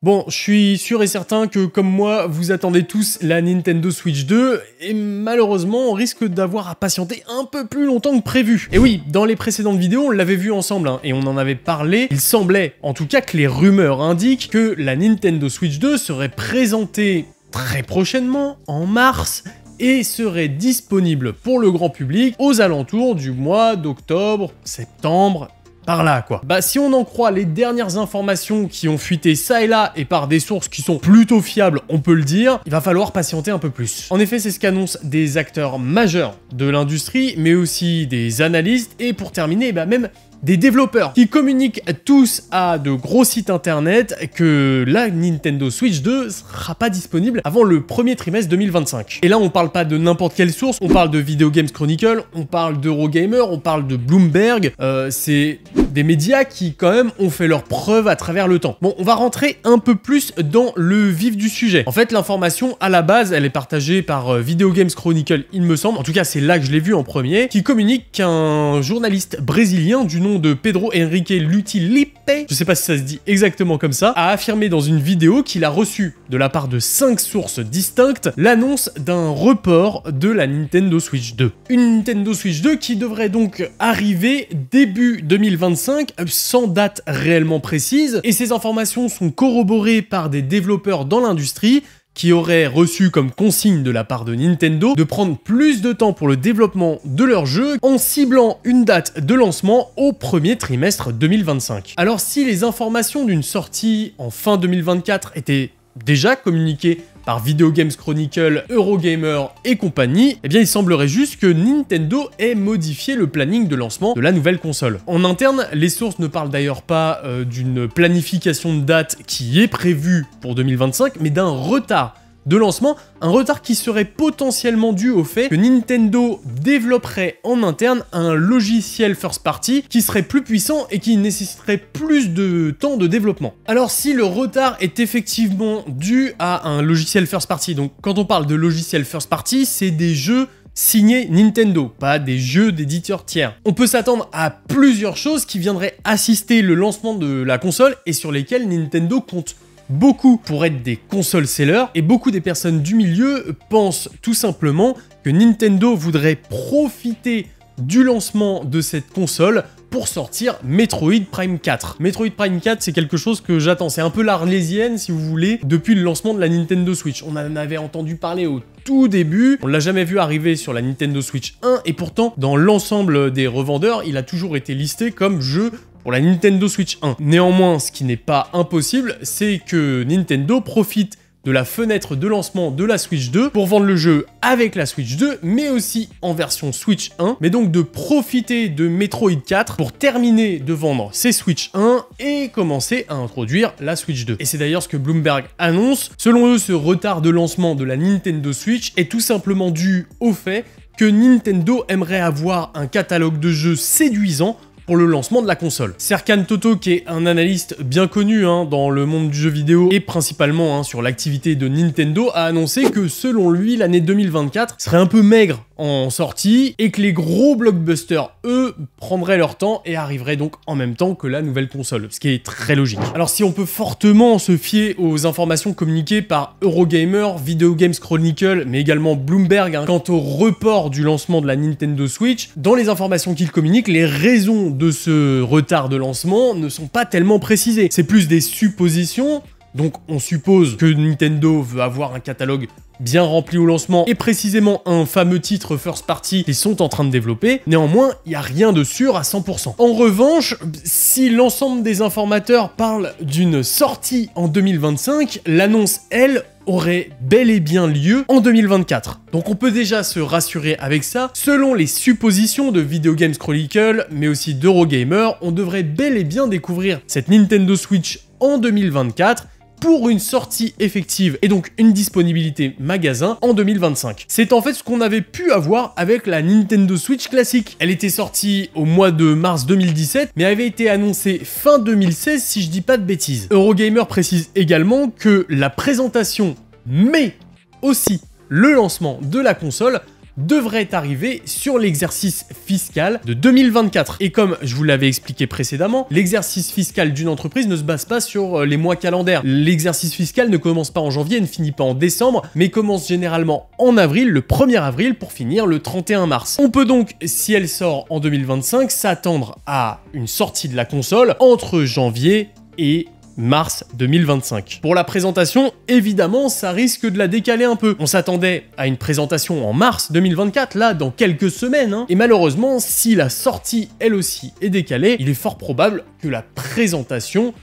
Bon, je suis sûr et certain que, comme moi, vous attendez tous la Nintendo Switch 2, et malheureusement, on risque d'avoir à patienter un peu plus longtemps que prévu. Et oui, dans les précédentes vidéos, on l'avait vu ensemble, et on en avait parlé. Il semblait, en tout cas, que les rumeurs indiquent que la Nintendo Switch 2 serait présentée très prochainement, en mars, et serait disponible pour le grand public aux alentours du mois d'octobre, septembre, par là quoi. Bah si on en croit les dernières informations qui ont fuité ça et là et par des sources qui sont plutôt fiables, on peut le dire, il va falloir patienter un peu plus. En effet, c'est ce qu'annoncent des acteurs majeurs de l'industrie, mais aussi des analystes et pour terminer, bah même des développeurs qui communiquent tous à de gros sites internet que la Nintendo Switch 2 sera pas disponible avant le premier trimestre 2025. Et là, on parle pas de n'importe quelle source, on parle de Video Games Chronicle, on parle d'Eurogamer, on parle de Bloomberg, c'est des médias qui quand même ont fait leurs preuves à travers le temps. Bon, on va rentrer un peu plus dans le vif du sujet. En fait, l'information à la base, elle est partagée par Video Games Chronicle, il me semble, en tout cas c'est là que je l'ai vu en premier, qui communique qu'un journaliste brésilien du nom de Pedro Henrique Lutilipe, je sais pas si ça se dit exactement comme ça, a affirmé dans une vidéo qu'il a reçu de la part de 5 sources distinctes l'annonce d'un report de la Nintendo Switch 2. Une Nintendo Switch 2 qui devrait donc arriver début 2025 sans date réellement précise, et ces informations sont corroborées par des développeurs dans l'industrie qui auraient reçu comme consigne de la part de Nintendo de prendre plus de temps pour le développement de leur jeu en ciblant une date de lancement au premier trimestre 2025. Alors si les informations d'une sortie en fin 2024 étaient déjà communiquées par Video Games Chronicle, Eurogamer et compagnie, eh bien il semblerait juste que Nintendo ait modifié le planning de lancement de la nouvelle console. En interne, les sources ne parlent d'ailleurs pas d'une planification de date qui est prévue pour 2025, mais d'un retard de lancement, un retard qui serait potentiellement dû au fait que Nintendo développerait en interne un logiciel first party qui serait plus puissant et qui nécessiterait plus de temps de développement. Alors si le retard est effectivement dû à un logiciel first party, donc quand on parle de logiciel first party, c'est des jeux signés Nintendo, pas des jeux d'éditeurs tiers. On peut s'attendre à plusieurs choses qui viendraient assister le lancement de la console et sur lesquelles Nintendo compte beaucoup pour être des consoles sellers, et beaucoup des personnes du milieu pensent tout simplement que Nintendo voudrait profiter du lancement de cette console pour sortir Metroid Prime 4. Metroid Prime 4, c'est quelque chose que j'attends, c'est un peu l'Arlésienne si vous voulez, depuis le lancement de la Nintendo Switch. On en avait entendu parler au tout début, on l'a jamais vu arriver sur la Nintendo Switch 1, et pourtant, dans l'ensemble des revendeurs, il a toujours été listé comme jeu pour la Nintendo Switch 1. Néanmoins, ce qui n'est pas impossible, c'est que Nintendo profite de la fenêtre de lancement de la Switch 2 pour vendre le jeu avec la Switch 2, mais aussi en version Switch 1, mais donc de profiter de Metroid 4 pour terminer de vendre ses Switch 1 et commencer à introduire la Switch 2. Et c'est d'ailleurs ce que Bloomberg annonce. Selon eux, ce retard de lancement de la Nintendo Switch est tout simplement dû au fait que Nintendo aimerait avoir un catalogue de jeux séduisant pour le lancement de la console. Serkan Toto, qui est un analyste bien connu dans le monde du jeu vidéo et principalement sur l'activité de Nintendo, a annoncé que selon lui, l'année 2024 serait un peu maigre en sortie et que les gros blockbusters, eux, prendraient leur temps et arriveraient donc en même temps que la nouvelle console, ce qui est très logique. Alors si on peut fortement se fier aux informations communiquées par Eurogamer, Video Games Chronicle, mais également Bloomberg, quant au report du lancement de la Nintendo Switch, dans les informations qu'ils communiquent, les raisons de ce retard de lancement ne sont pas tellement précisées. C'est plus des suppositions, donc on suppose que Nintendo veut avoir un catalogue bien rempli au lancement et précisément un fameux titre first party qu'ils sont en train de développer. Néanmoins, il n'y a rien de sûr à 100%. En revanche, si l'ensemble des informateurs parlent d'une sortie en 2025, l'annonce, elle, aurait bel et bien lieu en 2024. Donc on peut déjà se rassurer avec ça. Selon les suppositions de Video Games Chronicle, mais aussi d'Eurogamer, on devrait bel et bien découvrir cette Nintendo Switch en 2024 pour une sortie effective et donc une disponibilité magasin en 2025. C'est en fait ce qu'on avait pu avoir avec la Nintendo Switch classique. Elle était sortie au mois de mars 2017, mais avait été annoncée fin 2016 si je dis pas de bêtises. Eurogamer précise également que la présentation, mais aussi le lancement de la console devrait arriver sur l'exercice fiscal de 2024. Et comme je vous l'avais expliqué précédemment, l'exercice fiscal d'une entreprise ne se base pas sur les mois calendaires. L'exercice fiscal ne commence pas en janvier et ne finit pas en décembre, mais commence généralement en avril, le 1er avril, pour finir le 31 mars. On peut donc, si elle sort en 2025, s'attendre à une sortie de la console entre janvier et mars 2025. Pour la présentation, évidemment, ça risque de la décaler un peu. On s'attendait à une présentation en mars 2024, là, dans quelques semaines, hein. Et malheureusement, si la sortie, elle aussi, est décalée, il est fort probable que la présentation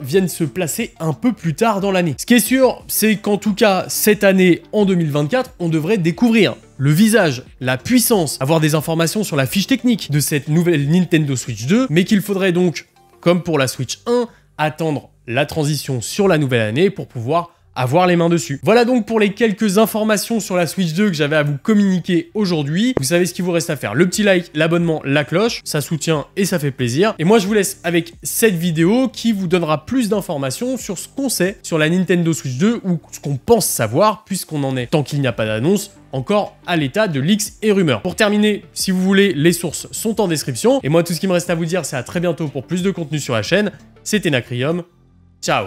vienne se placer un peu plus tard dans l'année. Ce qui est sûr, c'est qu'en tout cas, cette année, en 2024, on devrait découvrir le visage, la puissance, avoir des informations sur la fiche technique de cette nouvelle Nintendo Switch 2, mais qu'il faudrait donc, comme pour la Switch 1, attendre la transition sur la nouvelle année pour pouvoir avoir les mains dessus. Voilà donc pour les quelques informations sur la Switch 2 que j'avais à vous communiquer aujourd'hui. Vous savez ce qu'il vous reste à faire. Le petit like, l'abonnement, la cloche, ça soutient et ça fait plaisir. Et moi je vous laisse avec cette vidéo qui vous donnera plus d'informations sur ce qu'on sait sur la Nintendo Switch 2 ou ce qu'on pense savoir puisqu'on en est, tant qu'il n'y a pas d'annonce, encore à l'état de leaks et rumeurs. Pour terminer, si vous voulez, les sources sont en description. Et moi tout ce qui me reste à vous dire, c'est à très bientôt pour plus de contenu sur la chaîne. C'était Nacrium. Ciao.